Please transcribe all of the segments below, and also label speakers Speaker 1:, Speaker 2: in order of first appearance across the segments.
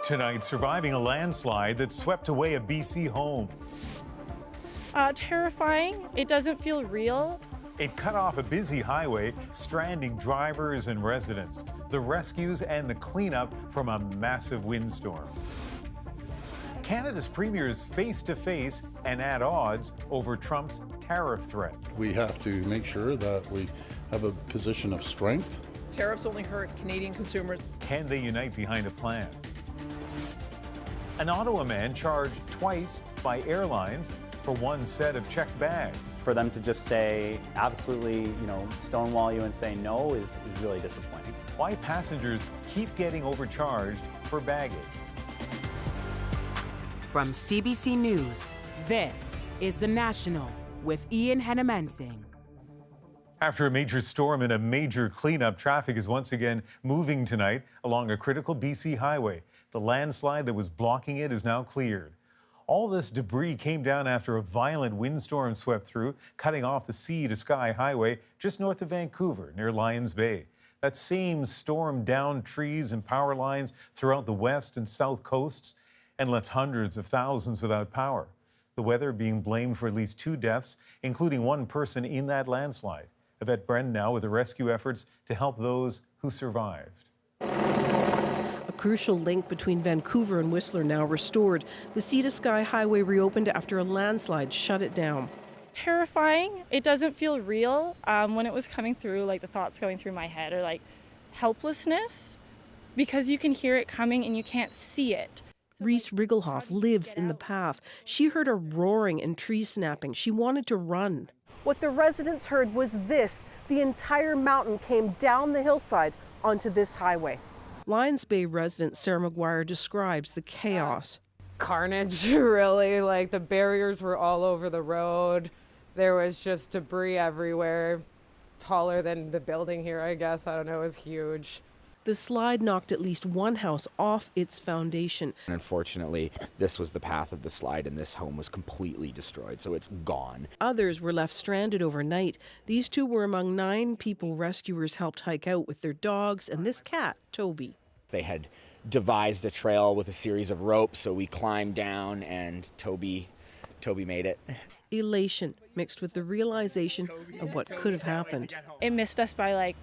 Speaker 1: Tonight, surviving a landslide that swept away a BC home.
Speaker 2: Terrifying. It doesn't feel real.
Speaker 1: It cut off a busy highway, stranding drivers and residents. The rescues and the cleanup from a massive windstorm. Canada's premiers face-to-face and at odds over Trump's tariff threat.
Speaker 3: We have to make sure that we have a position of strength.
Speaker 4: Tariffs only hurt Canadian consumers.
Speaker 1: Can they unite behind a plan? An Ottawa man charged twice by airlines for one set of checked bags.
Speaker 5: For them to just say, absolutely, stonewall you and say no is really disappointing.
Speaker 1: Why passengers keep getting overcharged for baggage.
Speaker 6: From CBC News, this is The National with Ian Henemansing.
Speaker 1: After a major storm and a major cleanup, traffic is once again moving tonight along a critical BC highway. The landslide that was blocking it is now cleared. All this debris came down after a violent windstorm swept through, cutting off the Sea to Sky Highway just north of Vancouver, near Lions Bay. That same storm downed trees and power lines throughout the west and south coasts and left hundreds of thousands without power. The weather being blamed for at least 2 deaths, including one person in that landslide. Yvette Brennan now with the rescue efforts to help those who survived.
Speaker 7: A crucial link between Vancouver and Whistler now restored. The Sea to Sky Highway reopened after a landslide shut it down.
Speaker 2: Terrifying. It doesn't feel real. When it was coming through, the thoughts going through my head are helplessness, because you can hear it coming and you can't see it.
Speaker 7: Reese Rigglehoff lives in the path. She heard a roaring and trees snapping. She wanted to run.
Speaker 8: What the residents heard was this. The entire mountain came down the hillside onto this highway.
Speaker 7: Lions Bay resident Sarah McGuire describes the chaos.
Speaker 9: Carnage, really. The barriers were all over the road. There was just debris everywhere. Taller than the building here, I guess. I don't know, it was huge.
Speaker 7: The slide knocked at least one house off its foundation.
Speaker 10: Unfortunately, this was the path of the slide and this home was completely destroyed, so it's gone.
Speaker 7: Others were left stranded overnight. These two were among 9 people rescuers helped hike out with their dogs and this cat, Toby.
Speaker 10: They had devised a trail with a series of ropes, so we climbed down and Toby made it.
Speaker 7: Elation mixed with the realization of what could have happened.
Speaker 2: It missed us by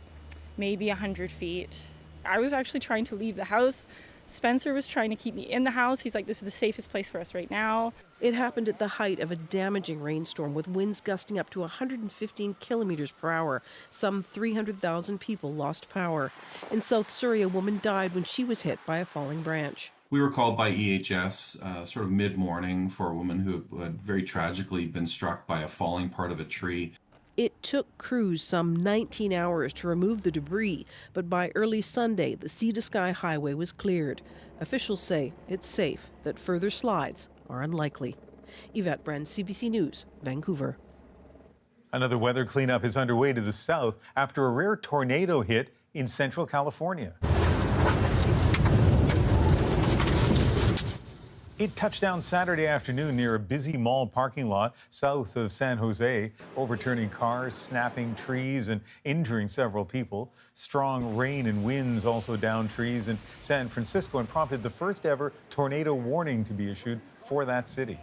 Speaker 2: maybe 100 feet. I was actually trying to leave the house. Spencer was trying to keep me in the house. He's like, this is the safest place for us right now.
Speaker 7: It happened at the height of a damaging rainstorm with winds gusting up to 115 kilometers per hour. Some 300,000 people lost power. In South Surrey, a woman died when she was hit by a falling branch.
Speaker 11: We were called by EHS sort of mid-morning for a woman who had very tragically been struck by a falling part of a tree.
Speaker 7: It took crews some 19 hours to remove the debris, but by early Sunday, the Sea to Sky Highway was cleared. Officials say it's safe, that further slides are unlikely. Yvette Brennan, CBC News, Vancouver.
Speaker 1: Another weather cleanup is underway to the south after a rare tornado hit in central California. It touched down Saturday afternoon near a busy mall parking lot south of San Jose, overturning cars, snapping trees, and injuring several people. Strong rain and winds also downed trees in San Francisco and prompted the first ever tornado warning to be issued for that city.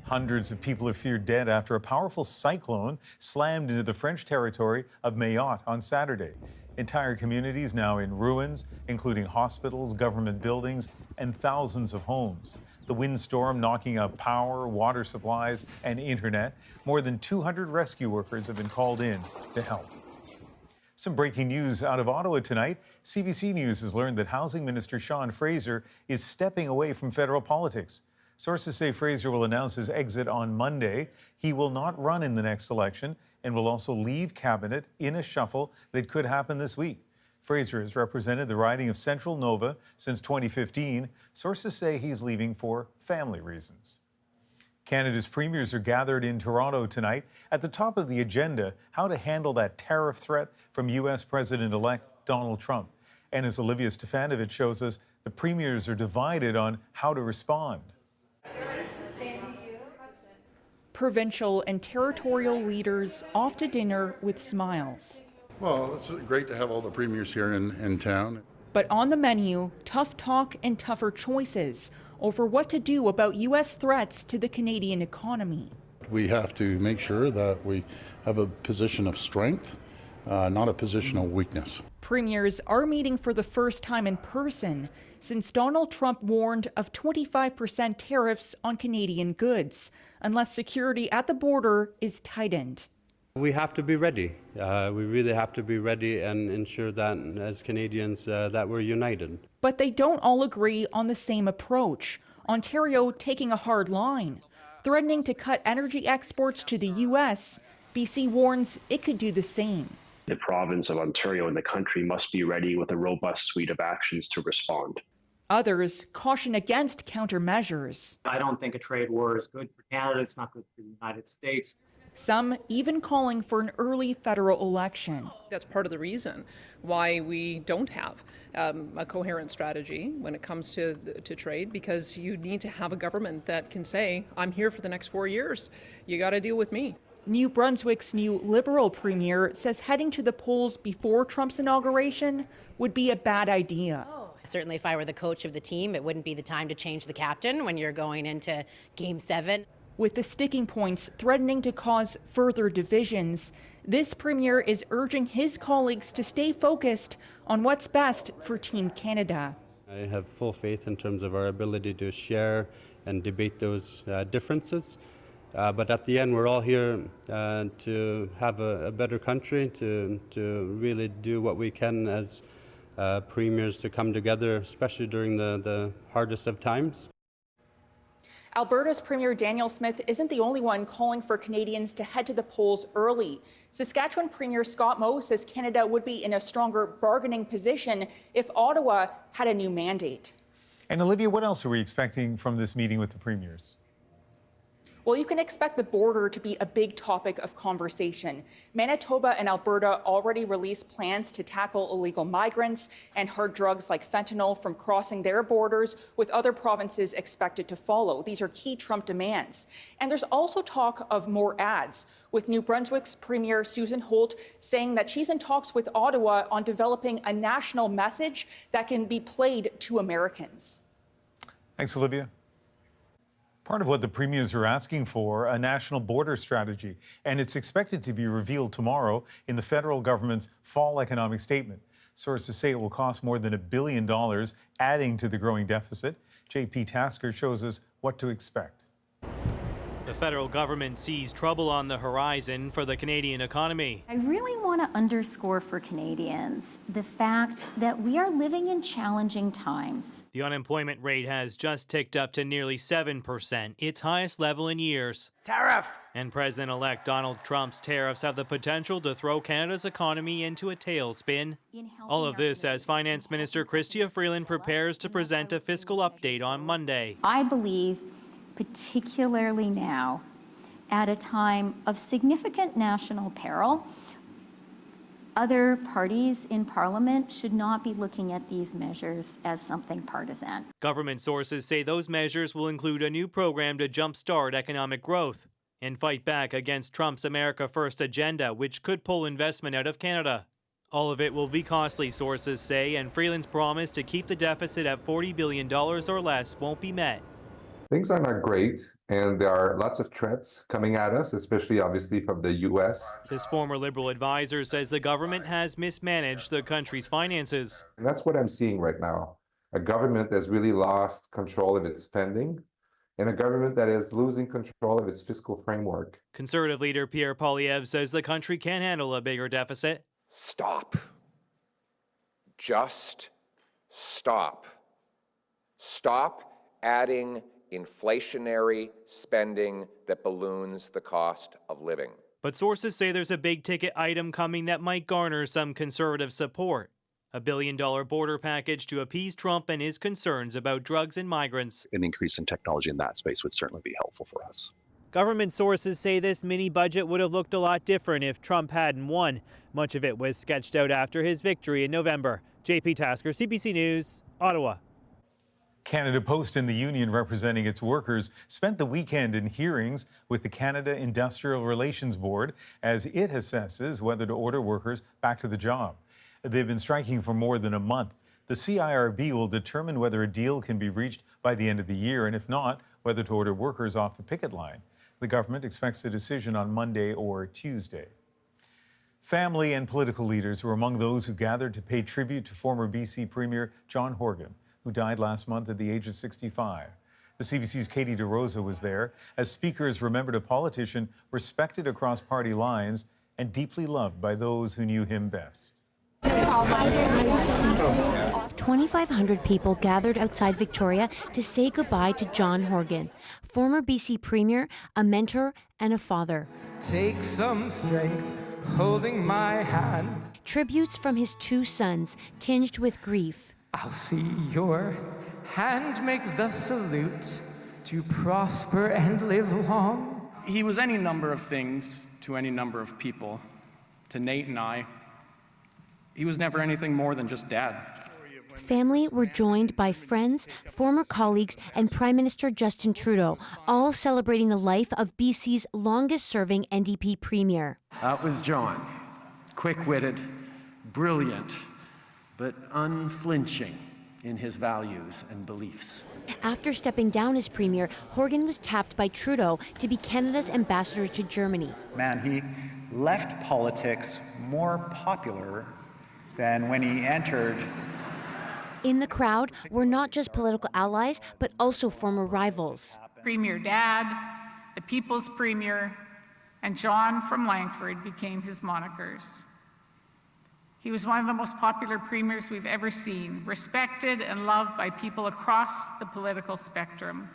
Speaker 1: Hundreds of people are feared dead after a powerful cyclone slammed into the French territory of Mayotte on Saturday. Entire communities now in ruins, including hospitals, government buildings, and thousands of homes. The windstorm knocking out power, water supplies, and internet. More than 200 rescue workers have been called in to help. Some breaking news out of Ottawa tonight. CBC News has learned that Housing Minister Sean Fraser is stepping away from federal politics. Sources say Fraser will announce his exit on Monday. He will not run in the next election and will also leave cabinet in a shuffle that could happen this week. Fraser has represented the riding of Central Nova since 2015. Sources say he's leaving for family reasons. Canada's premiers are gathered in Toronto tonight. At the top of the agenda, how to handle that tariff threat from U.S. President-elect Donald Trump. And as Olivia Stefanovic shows us, the premiers are divided on how to respond.
Speaker 12: Provincial and territorial leaders off to dinner with smiles.
Speaker 3: Well, it's great to have all the premiers here in town.
Speaker 12: But on the menu, tough talk and tougher choices over what to do about U.S. threats to the Canadian economy.
Speaker 3: We have to make sure that we have a position of strength, not a position of weakness.
Speaker 12: Premiers are meeting for the first time in person since Donald Trump warned of 25% tariffs on Canadian goods unless security at the border is tightened.
Speaker 13: We have to be ready. We really have to be ready and ensure that as Canadians that we're united.
Speaker 12: But they don't all agree on the same approach. Ontario taking a hard line, threatening to cut energy exports to the U.S. BC warns it could do the same.
Speaker 14: The province of Ontario and the country must be ready with a robust suite of actions to respond.
Speaker 12: Others caution against countermeasures.
Speaker 15: I don't think a trade war is good for Canada. It's not good for the United States.
Speaker 12: Some even calling for an early federal election.
Speaker 4: That's part of the reason why we don't have a coherent strategy when it comes to trade, because you need to have a government that can say, I'm here for the next 4 years. You got to deal with me.
Speaker 12: New Brunswick's new Liberal premier says heading to the polls before Trump's inauguration would be a bad idea.
Speaker 16: Certainly, if I were the coach of the team, it wouldn't be the time to change the captain when you're going into Game 7.
Speaker 12: With the sticking points threatening to cause further divisions, this premier is urging his colleagues to stay focused on what's best for Team Canada.
Speaker 13: I have full faith in terms of our ability to share and debate those differences. But at the end, we're all here to have a better country, to really do what we can as premiers to come together, especially during the hardest of times.
Speaker 12: Alberta's Premier Daniel Smith isn't the only one calling for Canadians to head to the polls early. Saskatchewan Premier Scott Moe says Canada would be in a stronger bargaining position if Ottawa had a new mandate.
Speaker 1: And Olivia, what else are we expecting from this meeting with the premiers?
Speaker 12: Well, you can expect the border to be a big topic of conversation. Manitoba and Alberta already released plans to tackle illegal migrants and hard drugs like fentanyl from crossing their borders, with other provinces expected to follow. These are key Trump demands. And there's also talk of more ads, with New Brunswick's Premier Susan Holt saying that she's in talks with Ottawa on developing a national message that can be played to Americans.
Speaker 1: Thanks, Olivia. Part of what the premiers are asking for, a national border strategy, and it's expected to be revealed tomorrow in the federal government's fall economic statement. Sources say it will cost more than $1 billion, adding to the growing deficit. JP Tasker shows us what to expect.
Speaker 17: The federal government sees trouble on the horizon for the Canadian economy.
Speaker 18: I really want to underscore for Canadians the fact that we are living in challenging times.
Speaker 17: The unemployment rate has just ticked up to nearly 7%, its highest level in years.
Speaker 19: Tariff!
Speaker 17: And President-elect Donald Trump's tariffs have the potential to throw Canada's economy into a tailspin. All of this as Finance Minister Chrystia Freeland prepares to present a fiscal update on Monday.
Speaker 18: I believe, particularly now, at a time of significant national peril, other parties in Parliament should not be looking at these measures as something partisan.
Speaker 17: Government sources say those measures will include a new program to jumpstart economic growth and fight back against Trump's America First agenda, which could pull investment out of Canada. All of it will be costly, sources say, and Freeland's promise to keep the deficit at $40 billion or less won't be met.
Speaker 20: Things are not great, and there are lots of threats coming at us, especially obviously from the U.S.
Speaker 17: This former Liberal advisor says the government has mismanaged the country's finances.
Speaker 20: And that's what I'm seeing right now. A government that's really lost control of its spending, and a government that is losing control of its fiscal framework.
Speaker 17: Conservative leader Pierre Poilievre says the country can handle a bigger deficit.
Speaker 19: Stop. Just stop. Stop adding inflationary spending that balloons the cost of living.
Speaker 17: But sources say there's a big ticket item coming that might garner some conservative support. A $1 billion border package to appease Trump and his concerns about drugs and migrants.
Speaker 21: An increase in technology in that space would certainly be helpful for us.
Speaker 17: Government sources say this mini budget would have looked a lot different if Trump hadn't won. Much of it was sketched out after his victory in November. JP Tasker, CBC News, Ottawa.
Speaker 1: Canada Post and the union representing its workers spent the weekend in hearings with the Canada Industrial Relations Board as it assesses whether to order workers back to the job. They've been striking for more than a month. The CIRB will determine whether a deal can be reached by the end of the year, and if not, whether to order workers off the picket line. The government expects a decision on Monday or Tuesday. Family and political leaders were among those who gathered to pay tribute to former BC Premier John Horgan, who died last month at the age of 65. The CBC's Katie DeRosa was there as speakers remembered a politician respected across party lines and deeply loved by those who knew him best.
Speaker 5: 2,500 people gathered outside Victoria to say goodbye to John Horgan, former BC Premier, a mentor, and a father.
Speaker 22: Take some strength holding my hand.
Speaker 5: Tributes from his two sons, tinged with grief.
Speaker 22: I'll see your hand make the salute to prosper and live long.
Speaker 23: He was any number of things to any number of people. To Nate and I, he was never anything more than just Dad.
Speaker 5: Family were joined by friends, former colleagues, and Prime Minister Justin Trudeau, all celebrating the life of BC's longest-serving NDP Premier.
Speaker 24: That was John. Quick-witted, brilliant, but unflinching in his values and beliefs.
Speaker 5: After stepping down as Premier, Horgan was tapped by Trudeau to be Canada's ambassador to Germany.
Speaker 25: Man, he left politics more popular than when he entered.
Speaker 5: In the crowd were not just political allies, but also former rivals.
Speaker 26: Premier Dad, the People's Premier, and John from Langford became his monikers. He was one of the most popular premiers we've ever seen, respected and loved by people across the political spectrum.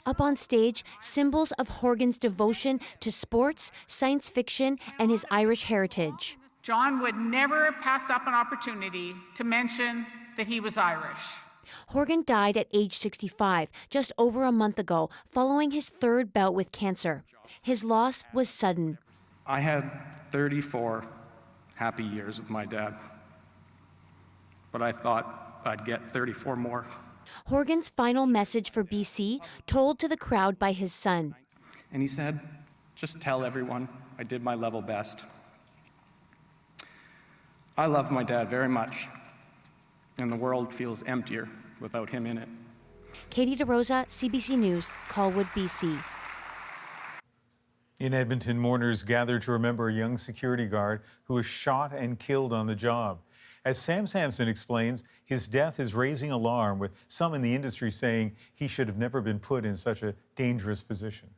Speaker 5: Up on stage, symbols of Horgan's devotion to sports, science fiction, and his Irish heritage.
Speaker 26: John would never pass up an opportunity to mention that he was Irish.
Speaker 5: Horgan died at age 65, just over a month ago, following his third bout with cancer. His loss was sudden.
Speaker 23: I had 34 happy years with my dad, but I thought I'd get 34 more.
Speaker 5: Horgan's final message for BC, told to the crowd by his son.
Speaker 23: And he said, just tell everyone I did my level best. I love my dad very much, and the world feels emptier without him in it.
Speaker 5: Katie DeRosa, CBC News, Colwood, BC.
Speaker 1: In Edmonton, mourners gathered to remember a young security guard who was shot and killed on the job. As Sam Sampson explains, his death is raising alarm, with some in the industry saying he should have never been put in such a dangerous position.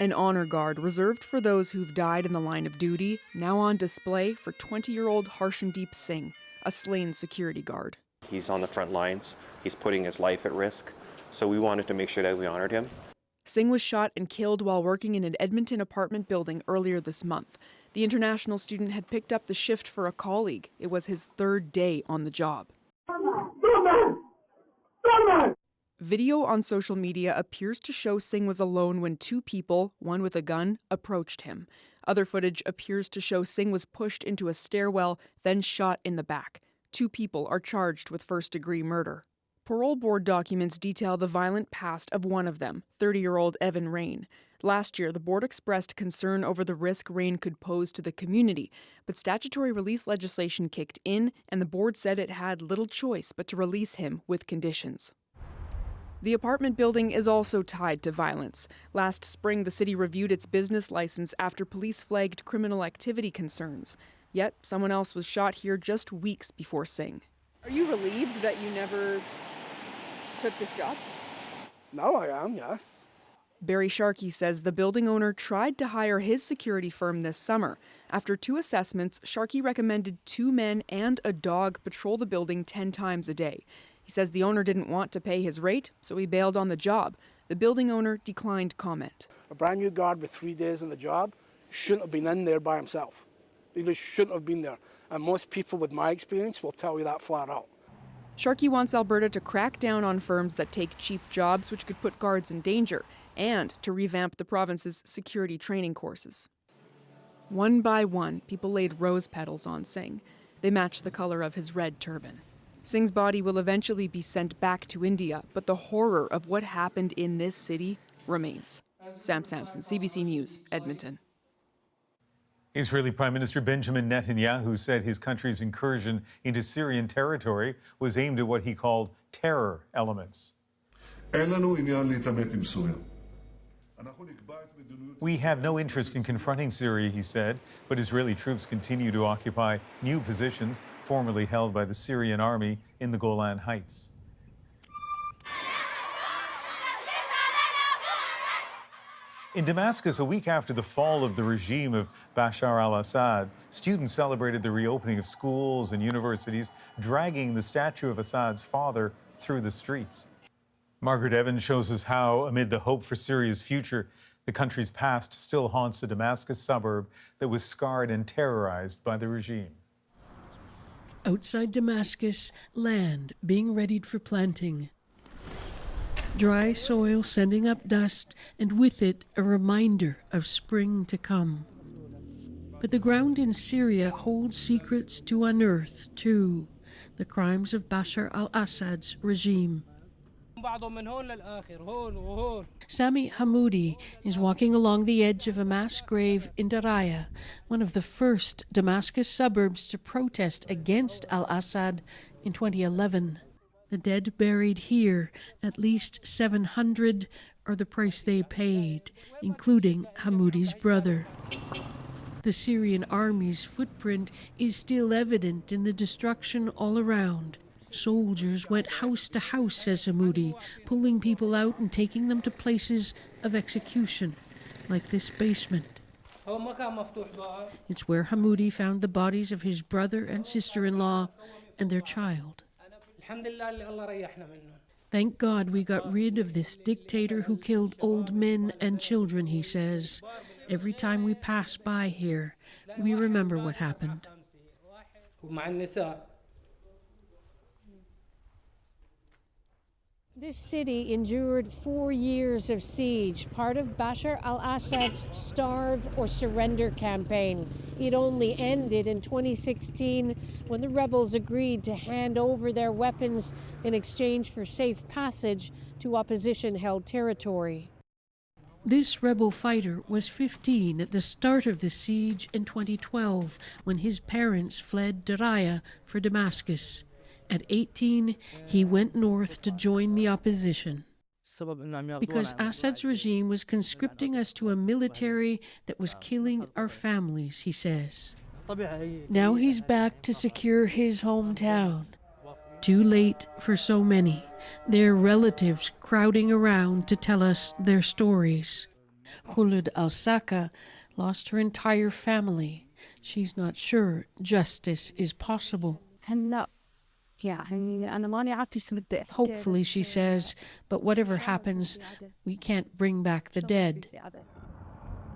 Speaker 27: An honor guard reserved for those who've died in the line of duty, now on display for 20-year-old Harshandeep Singh, a slain security guard.
Speaker 28: He's on the front lines. He's putting his life at risk. So we wanted to make sure that we honored him.
Speaker 27: Singh was shot and killed while working in an Edmonton apartment building earlier this month. The international student had picked up the shift for a colleague. It was his third day on the job. Video on social media appears to show Singh was alone when two people, one with a gun, approached him. Other footage appears to show Singh was pushed into a stairwell, then shot in the back. Two people are charged with first-degree murder. Parole board documents detail the violent past of one of them, 30-year-old Evan Rain. Last year, the board expressed concern over the risk Rain could pose to the community, but statutory release legislation kicked in, and the board said it had little choice but to release him with conditions. The apartment building is also tied to violence. Last spring, the city reviewed its business license after police flagged criminal activity concerns. Yet, someone else was shot here just weeks before Singh.
Speaker 8: Are you relieved that you never took this job?
Speaker 29: Now I am, yes.
Speaker 27: Barry Sharkey says the building owner tried to hire his security firm this summer. After two assessments, Sharkey recommended 2 men and a dog patrol the building 10 times a day. He says the owner didn't want to pay his rate, so he bailed on the job. The building owner declined comment.
Speaker 29: A brand new guard with 3 days on the job shouldn't have been in there by himself. He just shouldn't have been there. And most people with my experience will tell you that flat out.
Speaker 27: Sharkey wants Alberta to crack down on firms that take cheap jobs which could put guards in danger, and to revamp the province's security training courses. One by one, people laid rose petals on Singh. They matched the color of his red turban. Singh's body will eventually be sent back to India, but the horror of what happened in this city remains. Sam Sampson, CBC News, Edmonton.
Speaker 1: Israeli Prime Minister Benjamin Netanyahu said his country's incursion into Syrian territory was aimed at what he called terror elements. We have no interest in confronting Syria, he said, but Israeli troops continue to occupy new positions formerly held by the Syrian army in the Golan Heights. In Damascus, a week after the fall of the regime of Bashar al-Assad, students celebrated the reopening of schools and universities, dragging the statue of Assad's father through the streets. Margaret Evans shows us how, amid the hope for Syria's future, the country's past still haunts a Damascus suburb that was scarred and terrorized by the regime.
Speaker 2: Outside Damascus, land being readied for planting. Dry soil sending up dust, and with it a reminder of spring to come. But the ground in Syria holds secrets to unearth, too. The crimes of Bashar al-Assad's regime. Sami Hamoudi is walking along the edge of a mass grave in Daraya, one of the first Damascus suburbs to protest against al-Assad in 2011. The dead buried here, at least 700, are the price they paid, including Hamoudi's brother. The Syrian army's footprint is still evident in the destruction all around. Soldiers went house to house, says Hamoudi, pulling people out and taking them to places of execution, like this basement. It's where Hamoudi found the bodies of his brother and sister-in-law and their child. Thank God we got rid of this dictator who killed old men and children, he says. Every time we pass by here, we remember what happened.
Speaker 3: This city endured 4 years of siege, part of Bashar al-Assad's Starve or Surrender campaign. It only ended in 2016 when the rebels agreed to hand over their weapons in exchange for safe passage to opposition-held territory.
Speaker 2: This rebel fighter was 15 at the start of the siege in 2012 when his parents fled Daraya for Damascus. At 18, he went north to join the opposition. Because Assad's regime was conscripting us to a military that was killing our families, he says. Now he's back to secure his hometown. Too late for so many, their relatives crowding around to tell us their stories. Khulud al-Saka lost her entire family. She's not sure justice is possible. Hopefully, she says, but whatever happens, we can't bring back the dead.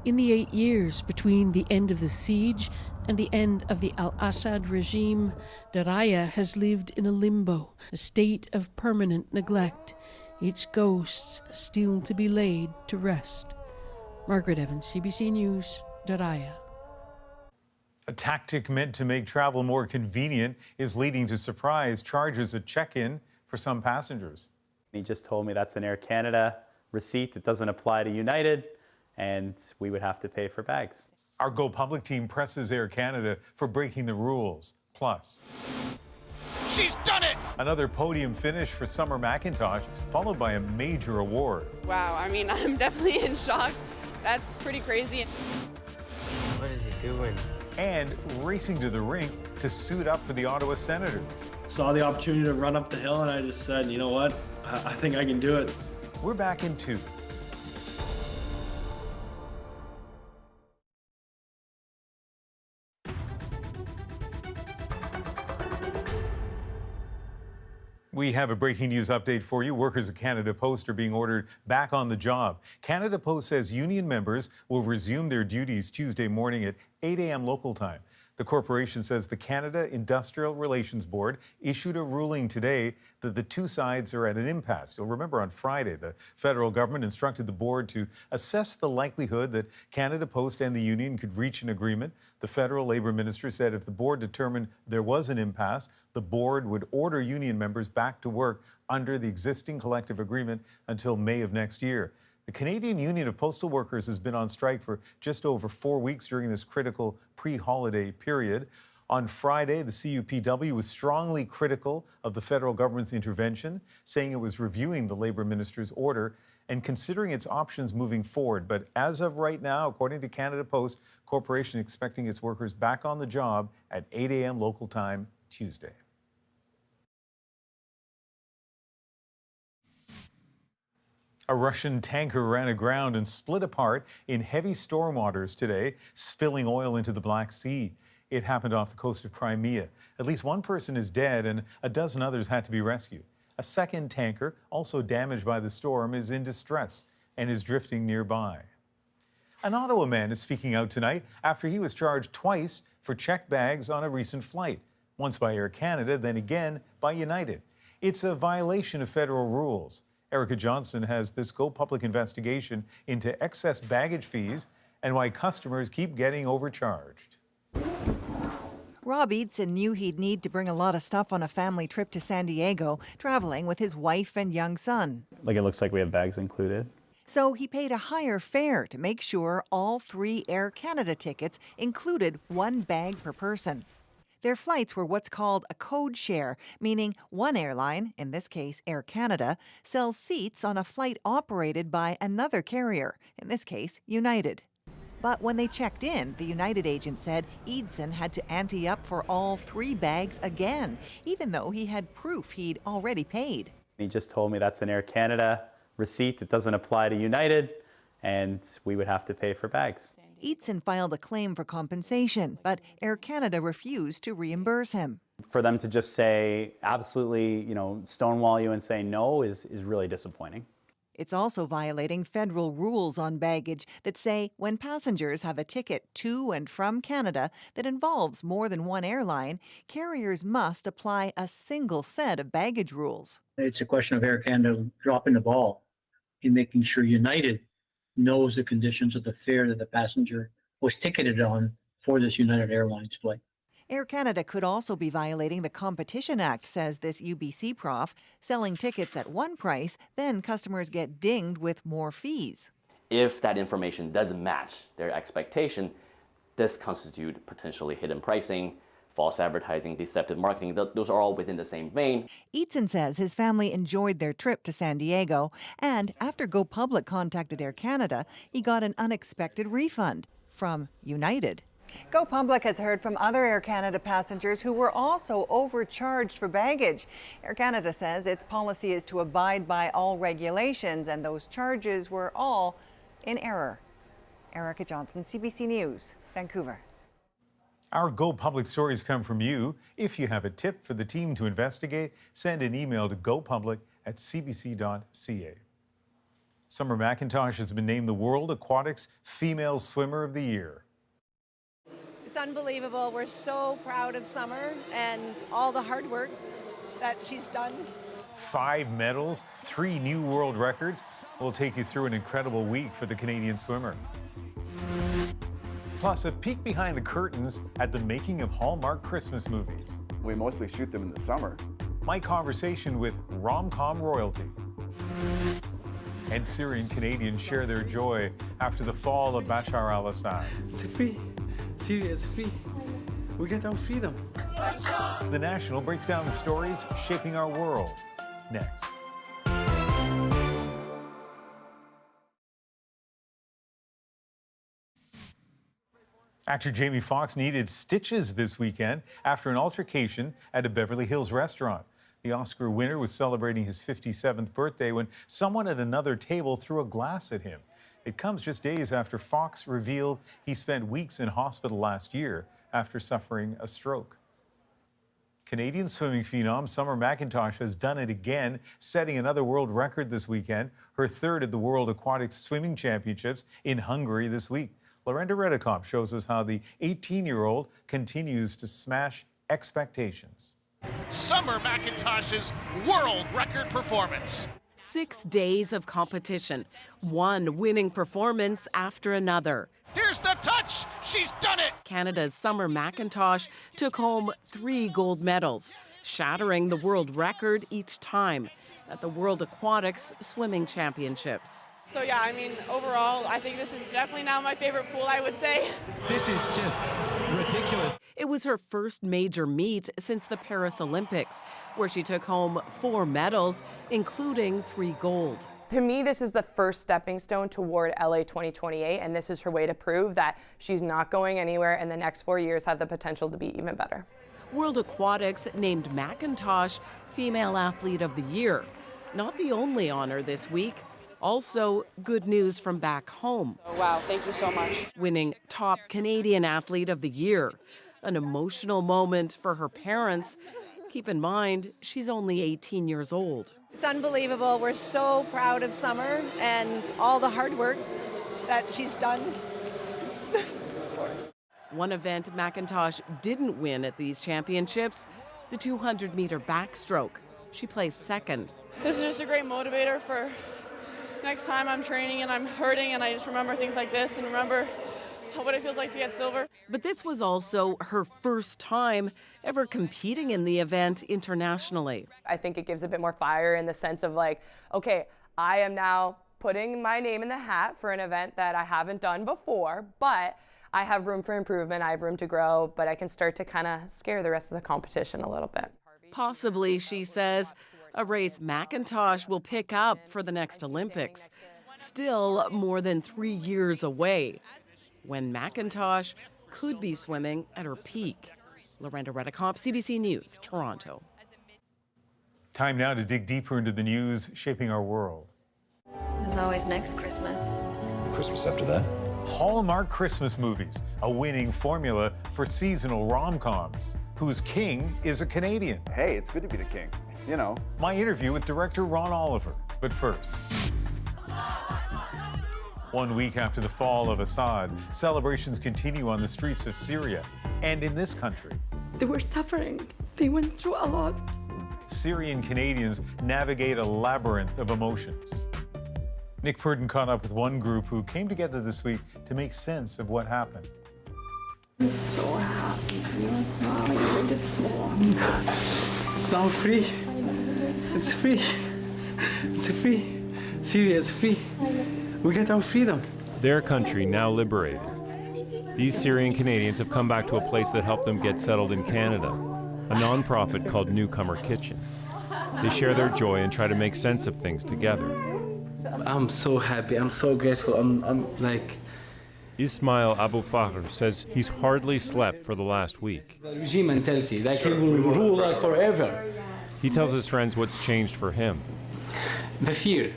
Speaker 2: In the 8 years between the end of the siege and the end of the al-Assad regime, Daraya has lived in a limbo, a state of permanent neglect, its ghosts still to be laid to rest. Margaret Evans, CBC News, Daraya.
Speaker 1: A tactic meant to make travel more convenient is leading to surprise charges at check-in for some passengers.
Speaker 6: He just told me that's an Air Canada receipt. It doesn't apply to United, and we would have to pay for bags.
Speaker 1: Our Go Public team presses Air Canada for breaking the rules. Plus, she's done it! Another podium finish for Summer McIntosh, followed by a major award.
Speaker 7: Wow, I mean, I'm definitely in shock. That's pretty crazy.
Speaker 9: What is he doing?
Speaker 1: And racing to the rink to suit up for the Ottawa Senators.
Speaker 10: Saw the opportunity to run up the hill and I just said, you know what, I think I can do it.
Speaker 1: We're back in 2. We have a breaking news update for you. Workers at Canada Post are being ordered back on the job. Canada Post says union members will resume their duties Tuesday morning at 8 a.m. local time. The corporation says the Canada Industrial Relations Board issued a ruling today that the two sides are at an impasse. You'll remember on Friday, the federal government instructed the board to assess the likelihood that Canada Post and the union could reach an agreement. The federal labor minister said if the board determined there was an impasse, the board would order union members back to work under the existing collective agreement until May of next year. The Canadian Union of Postal Workers has been on strike for just over 4 weeks during this critical pre-holiday period. On Friday, the CUPW was strongly critical of the federal government's intervention, saying it was reviewing the Labour minister's order and considering its options moving forward. But as of right now, according to Canada Post, corporation expecting its workers back on the job at 8 a.m. local time Tuesday. A Russian tanker ran aground and split apart in heavy storm waters today, spilling oil into the Black Sea. It happened off the coast of Crimea. At least one person is dead and a dozen others had to be rescued. A second tanker, also damaged by the storm, is in distress and is drifting nearby. An Ottawa man is speaking out tonight after he was charged twice for checked bags on a recent flight, once by Air Canada, then again by United. It's a violation of federal rules. Erica Johnson has this Go Public investigation into excess baggage fees and why customers keep getting overcharged.
Speaker 4: Rob Eadson knew he'd need to bring a lot of stuff on a family trip to San Diego, traveling with his wife and young son.
Speaker 6: Like, it looks like we have bags included.
Speaker 4: So he paid a higher fare to make sure all 3 Air Canada tickets included 1 bag per person. Their flights were what's called a code share, meaning one airline, in this case Air Canada, sells seats on a flight operated by another carrier, in this case United. But when they checked in, the United agent said Eadson had to ante up for all 3 bags again, even though he had proof he'd already paid.
Speaker 6: He just told me that's an Air Canada receipt. It doesn't apply to United, and we would have to pay for bags.
Speaker 4: Eadson filed a claim for compensation, but Air Canada refused to reimburse him.
Speaker 6: For them to just say, absolutely, stonewall you and say no is really disappointing.
Speaker 4: It's also violating federal rules on baggage that say when passengers have a ticket to and from Canada that involves more than one airline, carriers must apply a single set of baggage rules.
Speaker 11: It's a question of Air Canada dropping the ball in making sure United knows the conditions of the fare that the passenger was ticketed on for this United Airlines flight.
Speaker 4: Air Canada could also be violating the Competition Act, says this UBC prof, selling tickets at one price, then customers get dinged with more fees.
Speaker 12: If that information doesn't match their expectation, this constitutes potentially hidden pricing, false advertising, deceptive marketing. Those are all within the same vein.
Speaker 4: Eadson says his family enjoyed their trip to San Diego, and after Go Public contacted Air Canada, he got an unexpected refund from United.
Speaker 13: Go Public has heard from other Air Canada passengers who were also overcharged for baggage. Air Canada says its policy is to abide by all regulations, and those charges were all in error. Erica Johnson, CBC News, Vancouver.
Speaker 1: Our Go Public stories come from you. If you have a tip for the team to investigate, send an email to gopublic@cbc.ca. Summer McIntosh has been named the World Aquatics Female Swimmer of the Year.
Speaker 14: It's unbelievable. We're so proud of Summer and all the hard work that she's done.
Speaker 1: 5 medals, 3 new world records. We'll take you through an incredible week for the Canadian swimmer. Plus, a peek behind the curtains at the making of Hallmark Christmas movies.
Speaker 15: We mostly shoot them in the summer.
Speaker 1: My conversation with rom-com royalty. And Syrian Canadians share their joy after the fall of Bashar al-Assad.
Speaker 10: It's free. Syria is free. We get our freedom.
Speaker 1: The National breaks down the stories shaping our world. Next. Actor Jamie Foxx needed stitches this weekend after an altercation at a Beverly Hills restaurant. The Oscar winner was celebrating his 57th birthday when someone at another table threw a glass at him. It comes just days after Foxx revealed he spent weeks in hospital last year after suffering a stroke. Canadian swimming phenom Summer McIntosh has done it again, setting another world record this weekend, her third at the World Aquatic Swimming Championships in Hungary this week. Lorenda Redicomp shows us how the 18-year-old continues to smash expectations.
Speaker 16: Summer McIntosh's world record performance.
Speaker 17: 6 days of competition, one winning performance after another.
Speaker 16: Here's the touch. She's done it.
Speaker 17: Canada's Summer McIntosh took home 3 gold medals, shattering the world record each time at the World Aquatics Swimming Championships.
Speaker 7: So yeah, I mean, overall, I think this is definitely now my favorite pool, I would say.
Speaker 17: This is just ridiculous. It was her first major meet since the Paris Olympics, where she took home 4 medals, including 3 gold.
Speaker 18: To me, this is the first stepping stone toward LA 2028, and this is her way to prove that she's not going anywhere, and the next 4 years have the potential to be even better.
Speaker 17: World Aquatics named McIntosh Female Athlete of the Year. Not the only honor this week. Also, good news from back home.
Speaker 7: Oh, wow, thank you so much.
Speaker 17: Winning Top Canadian Athlete of the Year. An emotional moment for her parents. Keep in mind, she's only 18 years old.
Speaker 14: It's unbelievable. We're so proud of Summer and all the hard work that she's done.
Speaker 17: One event McIntosh didn't win at these championships, the 200-meter backstroke. She placed second.
Speaker 7: This is just a great motivator for next time I'm training and I'm hurting and I just remember things like this and remember what it feels like to get silver.
Speaker 17: But this was also her first time ever competing in the event internationally.
Speaker 18: I think it gives a bit more fire in the sense of like, okay, I am now putting my name in the hat for an event that I haven't done before, but I have room for improvement, I have room to grow, but I can start to kind of scare the rest of the competition a little bit.
Speaker 17: Possibly, she says, a race McIntosh will pick up for the next Olympics. Still more than 3 years away, when McIntosh could be swimming at her peak. Lorenda Redicomp, CBC News, Toronto.
Speaker 1: Time now to dig deeper into the news shaping our world.
Speaker 19: There's always next Christmas.
Speaker 1: Christmas after that. Hallmark Christmas movies, a winning formula for seasonal rom-coms, whose king is a Canadian.
Speaker 15: Hey, it's good to be the king, you know.
Speaker 1: My interview with director Ron Oliver. But first, 1 week after the fall of Assad, celebrations continue on the streets of Syria and in this country.
Speaker 20: They were suffering. They went through a lot.
Speaker 1: Syrian Canadians navigate a labyrinth of emotions. Nick Purdon caught up with one group who came together this week to make sense of what happened.
Speaker 20: I'm so happy. You're smiling. You're just
Speaker 10: It's now free. It's free. It's free. Syria is free. We get our freedom.
Speaker 21: Their country now liberated. These Syrian Canadians have come back to a place that helped them get settled in Canada, a non-profit called Newcomer Kitchen. They share their joy and try to make sense of things together.
Speaker 10: I'm so happy. I'm so grateful. I'm like...
Speaker 21: Ismail Abu Fakhr says he's hardly slept for the last week.
Speaker 10: The regime mentality, like he will rule like forever.
Speaker 21: He tells his friends what's changed for him.
Speaker 10: The fear.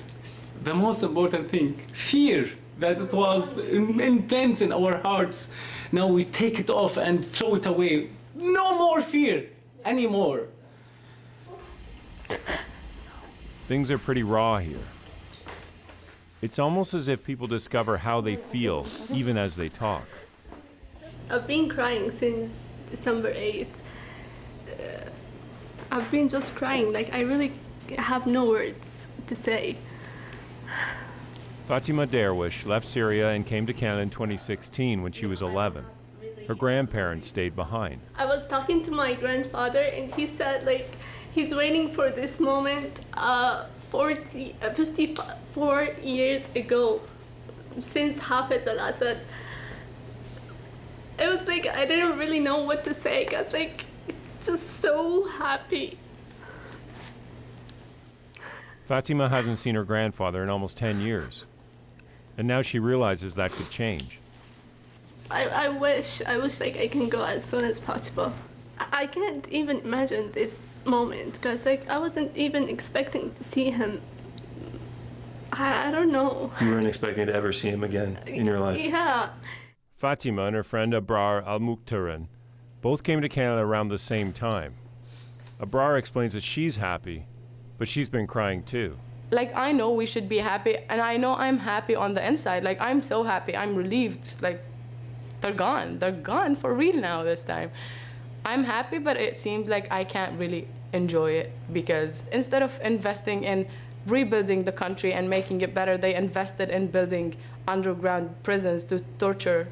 Speaker 10: The most important thing. Fear that it was implanted in our hearts. Now we take it off and throw it away. No more fear anymore.
Speaker 21: Things are pretty raw here. It's almost as if people discover how they feel, even as they talk.
Speaker 20: I've been crying since December 8th. I've been just crying, like I really have no words to say.
Speaker 21: Fatima Derwish left Syria and came to Canada in 2016 when she was 11. Her grandparents stayed behind.
Speaker 20: I was talking to my grandfather and he said like he's waiting for this moment 54 years ago, since Hafez al-Assad. It was like I didn't really know what to say. I was like just so happy.
Speaker 21: Fatima hasn't seen her grandfather in almost 10 years. And now she realizes that could change.
Speaker 20: I wish like I can go as soon as possible. I can't even imagine this moment because like I wasn't even expecting to see him. I don't know.
Speaker 21: You weren't expecting to ever see him again in your life?
Speaker 20: Yeah.
Speaker 21: Fatima and her friend Abrar Al-Mukhtaran both came to Canada around the same time. Abrar explains that she's happy, but she's been crying too.
Speaker 20: Like I know we should be happy and I know I'm happy on the inside. Like I'm so happy, I'm relieved. Like
Speaker 5: they're gone. They're gone for real now this time. I'm happy, but it seems like I can't really enjoy it because instead of investing in rebuilding the country and making it better, they invested in building underground prisons to torture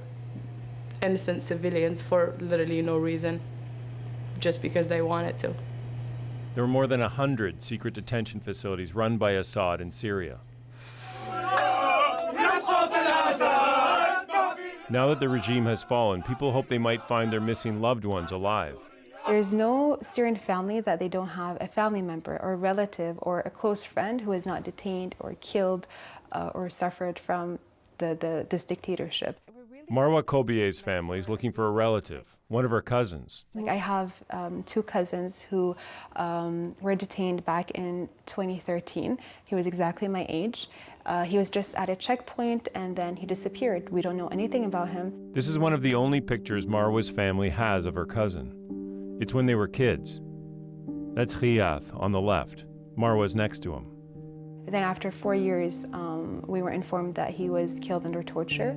Speaker 5: innocent civilians for literally no reason, just because they wanted to.
Speaker 21: There were more than 100 secret detention facilities run by Assad in Syria. Now that the regime has fallen, people hope they might find their missing loved ones alive.
Speaker 8: There's no Syrian family that they don't have a family member or a relative or a close friend who is not detained or killed or suffered from this dictatorship.
Speaker 21: Marwa Kobie's family is looking for a relative, one of her cousins.
Speaker 8: I have two cousins who were detained back in 2013. He was exactly my age. He was just at a checkpoint and then he disappeared. We don't know anything about him.
Speaker 21: This is one of the only pictures Marwa's family has of her cousin. It's when they were kids. That's Riyadh on the left. Marwa's next to him.
Speaker 8: Then after 4 years, we were informed that he was killed under torture.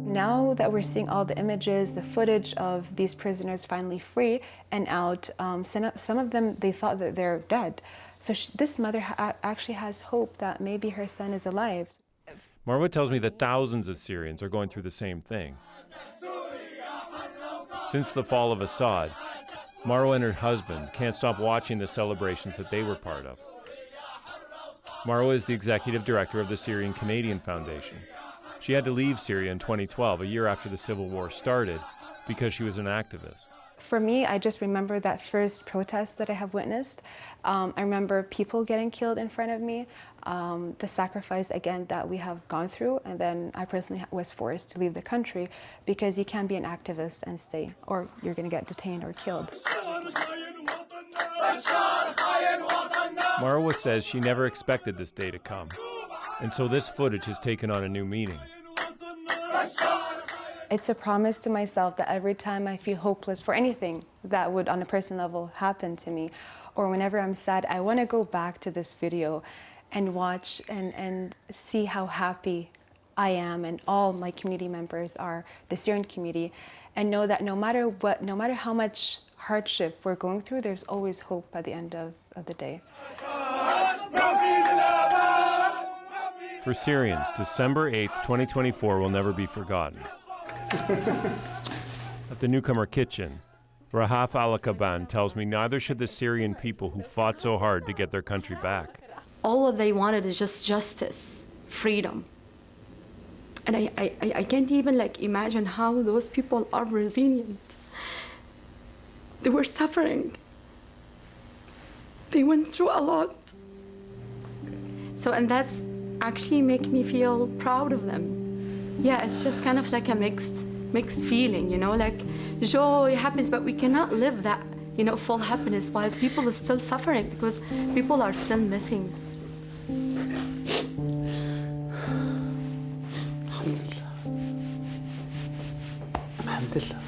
Speaker 8: Now that we're seeing all the images, the footage of these prisoners finally free and out, some of them, they thought that they're dead. So this mother actually has hope that maybe her son is alive.
Speaker 21: Marwa tells me that thousands of Syrians are going through the same thing. Since the fall of Assad, Marwa and her husband can't stop watching the celebrations that they were part of. Marwa is the executive director of the Syrian Canadian Foundation. She had to leave Syria in 2012, a year after the civil war started, because she was an activist.
Speaker 8: For me, I just remember that first protest that I have witnessed. I remember people getting killed in front of me, the sacrifice, again, that we have gone through, and then I personally was forced to leave the country because you can't be an activist and stay, or you're going to get detained or killed.
Speaker 21: Marwa says she never expected this day to come, and so this footage has taken on a new meaning.
Speaker 8: It's a promise to myself that every time I feel hopeless for anything that would on a personal level happen to me, or whenever I'm sad, I want to go back to this video and watch and see how happy I am and all my community members are, the Syrian community, and know that no matter what, no matter how much hardship we're going through, there's always hope at the end of the day.
Speaker 21: For Syrians, December 8th, 2024 will never be forgotten. At the newcomer kitchen, Rahaf Al-Kaban tells me neither should the Syrian people who fought so hard to get their country back.
Speaker 22: All they wanted is just justice, freedom. And I can't even imagine how those people are resilient. They were suffering. They went through a lot. So, and that's actually make me feel proud of them. Yeah, it's just kind of like a mixed feeling, you know, like joy, happiness, but we cannot live that, you know, full happiness while people are still suffering because people are still missing.
Speaker 6: Alhamdulillah.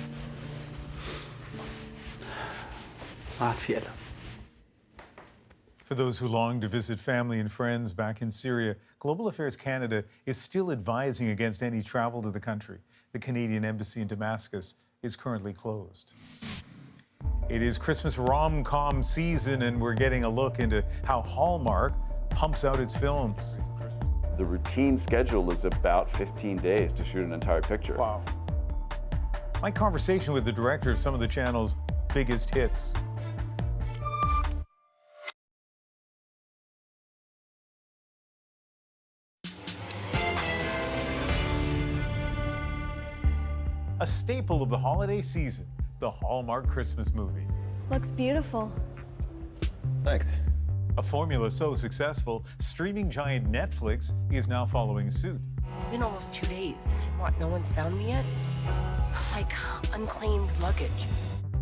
Speaker 1: For those who long to visit family and friends back in Syria, Global Affairs Canada is still advising against any travel to the country. The Canadian Embassy in Damascus is currently closed. It is Christmas rom-com season, and we're getting a look into how Hallmark pumps out its films.
Speaker 15: The routine schedule is about 15 days to shoot an entire picture.
Speaker 1: Wow. My conversation with the director of some of the channel's biggest hits. A staple of the holiday season, the Hallmark Christmas movie.
Speaker 19: Looks beautiful.
Speaker 15: Thanks.
Speaker 1: A formula so successful, streaming giant Netflix is now following suit.
Speaker 23: It's been almost 2 days. What, no one's found me yet? Like unclaimed luggage.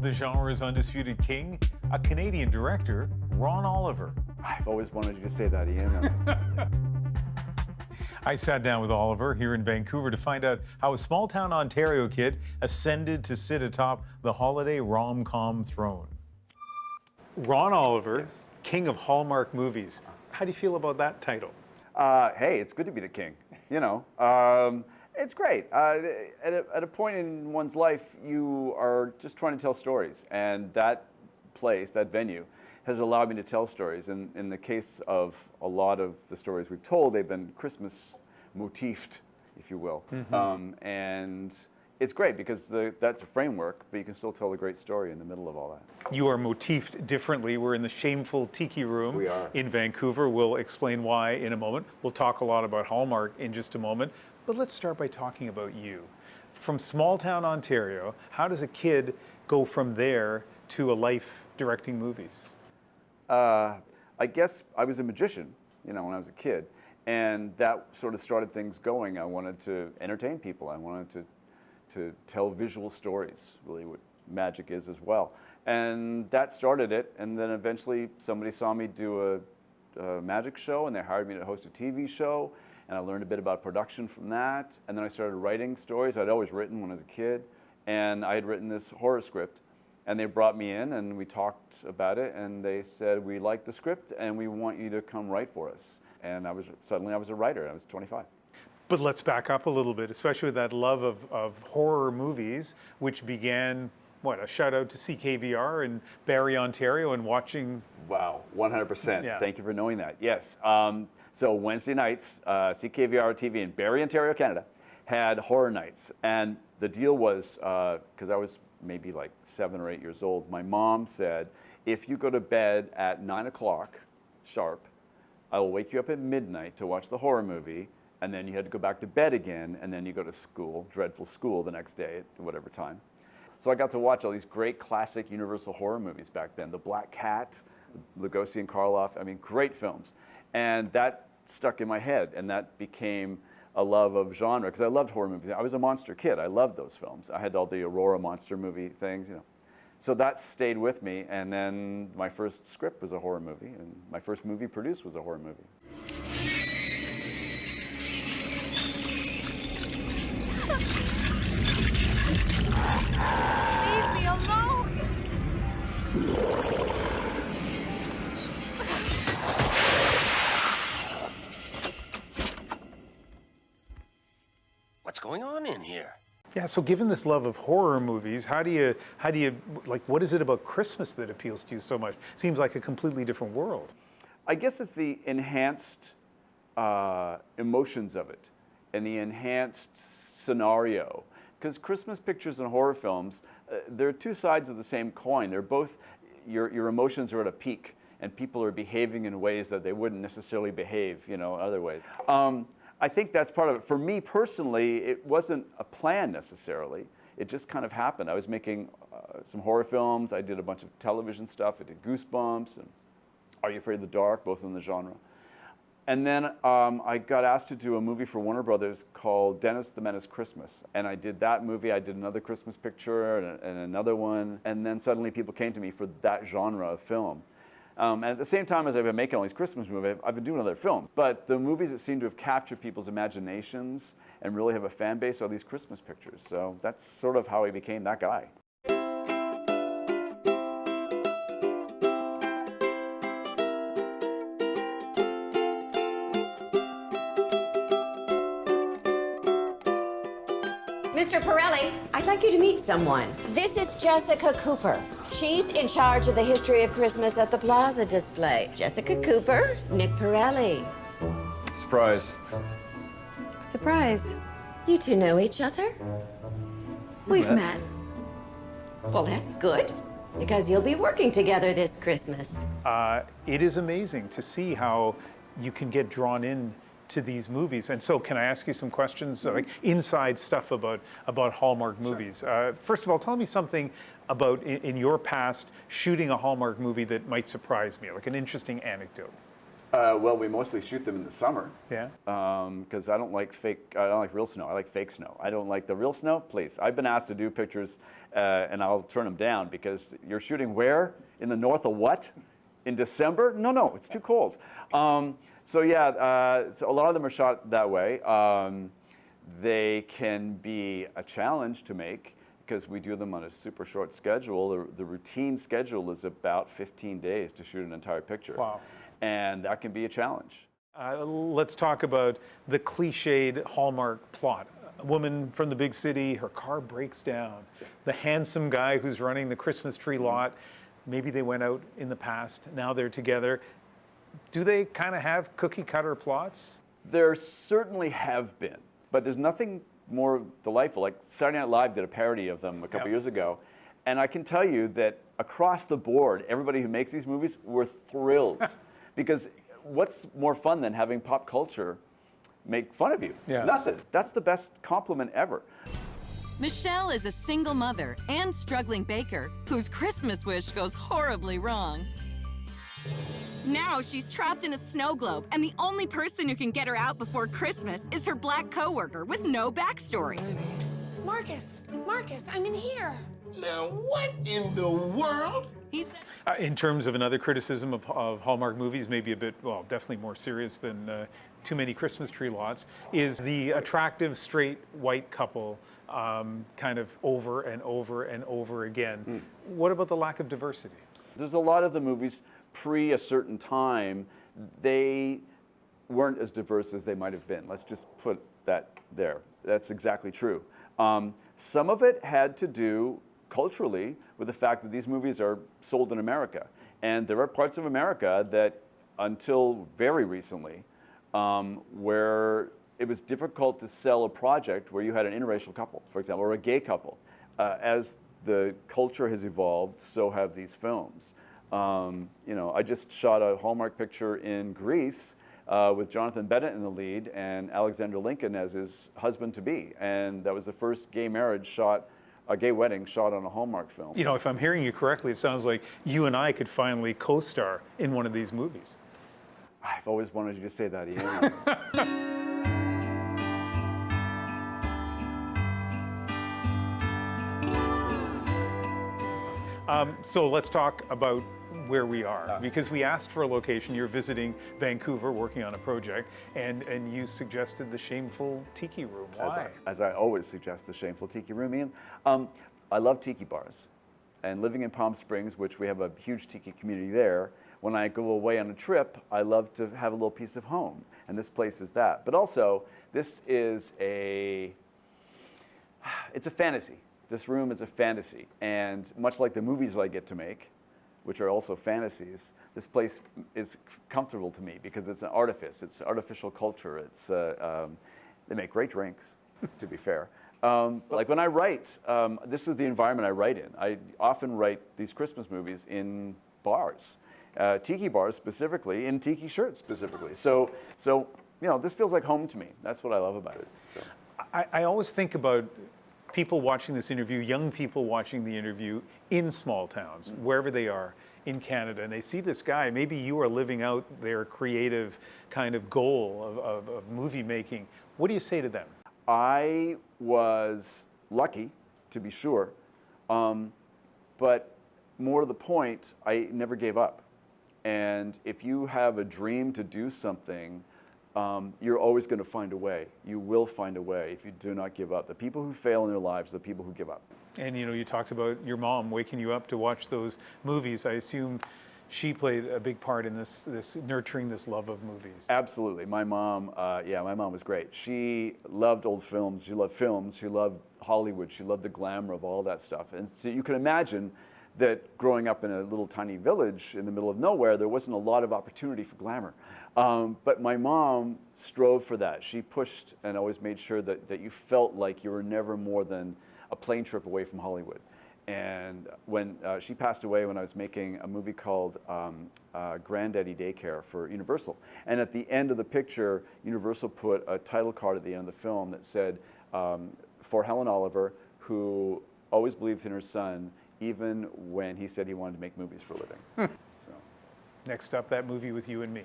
Speaker 1: The genre's undisputed king, a Canadian director, Ron Oliver.
Speaker 15: I've always wanted you to say that, Ian.
Speaker 1: I sat down with Oliver here in Vancouver to find out how a small-town Ontario kid ascended to sit atop the holiday rom-com throne. Ron Oliver, yes. King of Hallmark movies. How do you feel about that title?
Speaker 15: Hey, it's good to be the king, you know. It's great. At a point in one's life, you are just trying to tell stories, and that place, that venue, has allowed me to tell stories. And in the case of a lot of the stories we've told, they've been Christmas motifed, if you will. And it's great because that's a framework, but you can still tell a great story in the middle of all that.
Speaker 1: You are motifed differently. We're in the Shameful Tiki Room
Speaker 15: We are.
Speaker 1: in Vancouver. We'll explain why in a moment. We'll talk a lot about Hallmark in just a moment. But let's start by talking about you. From small town Ontario, how does a kid go from there to a life directing movies?
Speaker 15: I guess I was a magician, when I was a kid. And that sort of started things going. I wanted to entertain people. I wanted to tell visual stories, really what magic is as well. And that started it. And then eventually somebody saw me do a magic show, and they hired me to host a TV show. And I learned a bit about production from that. And then I started writing stories. I'd always written when I was a kid. And I had written this horror script. And they brought me in, and we talked about it. And they said, we like the script, and we want you to come write for us. And suddenly I was a writer. I was 25.
Speaker 1: But let's back up a little bit, especially with that love of horror movies, which began, a shout out to CKVR in Barrie, Ontario, and watching.
Speaker 15: Wow, 100%.
Speaker 1: Yeah.
Speaker 15: Thank you for knowing that. Yes. So Wednesday nights, CKVR TV in Barrie, Ontario, Canada, had horror nights. And the deal was, because I was maybe like 7 or 8 years old, my mom said, if you go to bed at 9 o'clock sharp, I will wake you up at midnight to watch the horror movie, and then you had to go back to bed again, and then you go to school, dreadful school the next day at whatever time. So I got to watch all these great classic Universal horror movies back then. The Black Cat, Lugosi and Karloff, great films. And that stuck in my head, and that became a love of genre, because I loved horror movies. I was a monster kid. I loved those films. I had all the Aurora monster movie things, So that stayed with me, and then my first script was a horror movie, and my first movie produced was a horror movie.
Speaker 2: Leave me alone!
Speaker 16: What's going on in here?
Speaker 1: Yeah, so given this love of horror movies, how do you what is it about Christmas that appeals to you so much? Seems like a completely different world.
Speaker 15: I guess it's the enhanced emotions of it and the enhanced scenario. Because Christmas pictures and horror films, they're two sides of the same coin. They're both, your emotions are at a peak, and people are behaving in ways that they wouldn't necessarily behave, other ways. I think that's part of it. For me personally, it wasn't a plan necessarily. It just kind of happened. I was making some horror films. I did a bunch of television stuff. I did Goosebumps and Are You Afraid of the Dark, both in the genre. And then I got asked to do a movie for Warner Brothers called Dennis the Menace Christmas. And I did that movie. I did another Christmas picture and another one. And then suddenly people came to me for that genre of film. And at the same time as I've been making all these Christmas movies, I've been doing other films. But the movies that seem to have captured people's imaginations and really have a fan base are these Christmas pictures. So that's sort of how I became that guy.
Speaker 3: Mr. Pirelli, I'd like you to meet someone. This is Jessica Cooper. She's in charge of the history of Christmas at the Plaza display. Jessica Cooper, Nick Pirelli.
Speaker 15: Surprise.
Speaker 3: Surprise. You two know each other? We've met. Well, that's good, because you'll be working together this Christmas.
Speaker 1: It is amazing to see how you can get drawn in to these movies. And so can I ask you some questions, like inside stuff about Hallmark movies? First of all, tell me something about in your past shooting a Hallmark movie that might surprise me, like an interesting anecdote.
Speaker 15: Well, we mostly shoot them in the summer.
Speaker 1: Yeah.
Speaker 15: Because I don't like real snow. I like fake snow. I don't like the real snow. Please, I've been asked to do pictures, and I'll turn them down because you're shooting where? In the north of what? In December? No, it's too cold. So yeah, so a lot of them are shot that way. They can be a challenge to make because we do them on a super short schedule. The routine schedule is about 15 days to shoot an entire picture.
Speaker 1: Wow.
Speaker 15: And that can be a challenge.
Speaker 1: Let's talk about the cliched Hallmark plot. A woman from the big city, her car breaks down. The handsome guy who's running the Christmas tree lot, maybe they went out in the past, now they're together. Do they kind of have cookie cutter plots?
Speaker 15: There certainly have been, but there's nothing more delightful. Like Saturday Night Live did a parody of them a couple years ago, and I can tell you that across the board, everybody who makes these movies were thrilled. Because what's more fun than having pop culture make fun of you? Nothing. That's the best compliment ever.
Speaker 2: Michelle is a single mother and struggling baker whose Christmas wish goes horribly wrong. Now she's trapped in a snow globe, and the only person who can get her out before Christmas is her black coworker with no backstory.
Speaker 9: Marcus, I'm in here.
Speaker 16: Now, what in the world?
Speaker 2: He said.
Speaker 1: In terms of another criticism of Hallmark movies, maybe a bit, well, definitely more serious than too many Christmas tree lots, is the attractive straight white couple kind of over and over and over again. What about the lack of diversity?
Speaker 15: There's a lot of the movies pre a certain time, they weren't as diverse as they might have been. Let's just put that there. That's exactly true. Some of it had to do culturally with the fact that these movies are sold in America. And there are parts of America that, until very recently, where it was difficult to sell a project where you had an interracial couple, for example, or a gay couple. As the culture has evolved, so have these films. You know, I just shot a Hallmark picture in Greece with Jonathan Bennett in the lead and Alexander Lincoln as his husband-to-be. And that was the first gay marriage shot, a gay wedding shot on a Hallmark film.
Speaker 1: You know, if I'm hearing you correctly, it sounds like you and I could finally co-star in one of these movies.
Speaker 15: I've always wanted you to say that, Ian.
Speaker 1: So let's talk about where we are, because we asked for a location. You're visiting Vancouver, working on a project, and you suggested the Shameful Tiki Room. Why?
Speaker 15: As I always suggest, the Shameful Tiki Room, Ian. I love tiki bars, and living in Palm Springs, which we have a huge tiki community there, when I go away on a trip, I love to have a little piece of home, and this place is that. But also, this is it's a fantasy. This room is a fantasy, and much like the movies I get to make, which are also fantasies, this place is comfortable to me because it's an artifice, it's artificial culture, it's, they make great drinks, to be fair. Like when I write, this is the environment I write in. I often write these Christmas movies in bars, tiki bars specifically, in tiki shirts specifically. So you know, this feels like home to me. That's what I love about it. So.
Speaker 1: I always think about people watching this interview, young people watching the interview in small towns, wherever they are in Canada, and they see this guy, maybe you are living out their creative kind of goal of movie making. What do you say to them?
Speaker 15: I was lucky, to be sure, but more to the point, I never gave up. And if you have a dream to do something, you're always going to find a way. You will find a way if you do not give up. The people who fail in their lives are the people who give up.
Speaker 1: And you know, you talked about your mom waking you up to watch those movies. I assume she played a big part in this nurturing this love of movies.
Speaker 15: Absolutely. My mom, my mom was great. She loved old films. She loved films. She loved Hollywood. She loved the glamour of all that stuff. And so you can imagine that growing up in a little tiny village in the middle of nowhere, there wasn't a lot of opportunity for glamour. But my mom strove for that. She pushed and always made sure that you felt like you were never more than a plane trip away from Hollywood. And when she passed away, when I was making a movie called Granddaddy Daycare for Universal. And at the end of the picture, Universal put a title card at the end of the film that said, for Helen Oliver, who always believed in her son, even when he said he wanted to make movies for a living. So.
Speaker 1: Next up, that movie with you and me.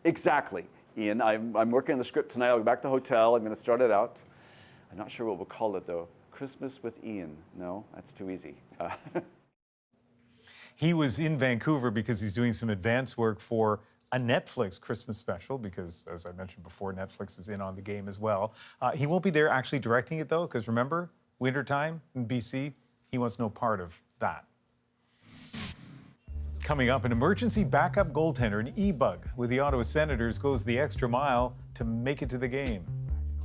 Speaker 15: Exactly, Ian. I'm working on the script tonight. I'll go back to the hotel. I'm going to start it out. I'm not sure what we'll call it, though. Christmas with Ian. No, that's too easy.
Speaker 1: He was in Vancouver because he's doing some advance work for a Netflix Christmas special, because, as I mentioned before, Netflix is in on the game as well. He won't be there actually directing it, though, because remember, wintertime in BC, he wants no part of that. Coming up, an emergency backup goaltender, an e-bug with the Ottawa Senators, goes the extra mile to make it to the game.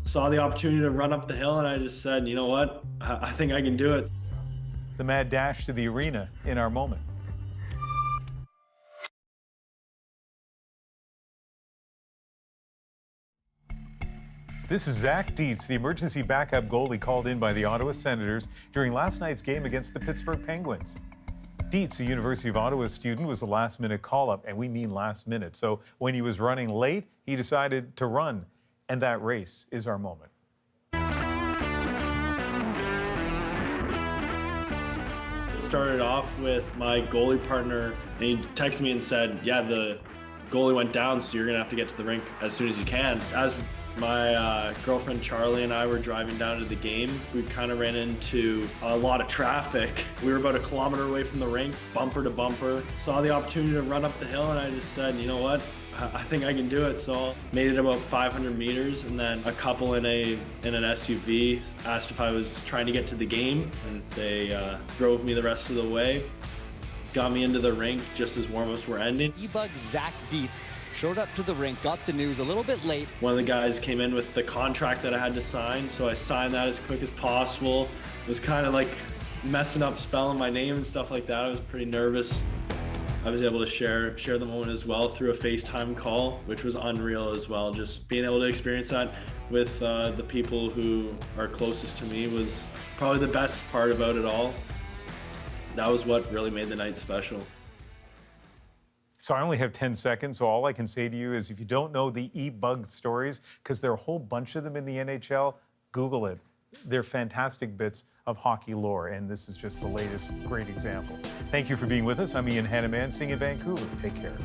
Speaker 4: Saw the opportunity to run up the hill and I just said, you know what, I think I can do it.
Speaker 1: The mad dash to the arena in our moment. This is Zach Dietz, the emergency backup goalie called in by the Ottawa Senators during last night's game against the Pittsburgh Penguins. Dietz, a University of Ottawa student, was a last-minute call-up, and we mean last minute. So when he was running late, he decided to run, and that race is our moment.
Speaker 4: It started off with my goalie partner, and he texted me and said, yeah, the goalie went down, so you're gonna have to get to the rink as soon as you can. As my girlfriend Charlie and I were driving down to the game, we kind of ran into a lot of traffic. We were about 1 kilometer away from the rink, bumper to bumper. Saw the opportunity to run up the hill and I just said, you know what, I think I can do it. So made it about 500 meters, and then a couple in an SUV asked if I was trying to get to the game, and they drove me the rest of the way. Got me into the rink just as warm-ups were ending.
Speaker 11: E-Bug Zach Dietz showed up to the rink, got the news a little bit late.
Speaker 4: One of the guys came in with the contract that I had to sign, so I signed that as quick as possible. It was kind of like messing up spelling my name and stuff like that. I was pretty nervous. I was able to share the moment as well through a FaceTime call, which was unreal as well. Just being able to experience that with the people who are closest to me was probably the best part about it all. That was what really made the night special.
Speaker 1: So I only have 10 seconds, so all I can say to you is if you don't know the E-Bug stories, because there are a whole bunch of them in the NHL, Google it. They're fantastic bits of hockey lore, and this is just the latest great example. Thank you for being with us. I'm Ian Hanneman, singing in Vancouver. Take care.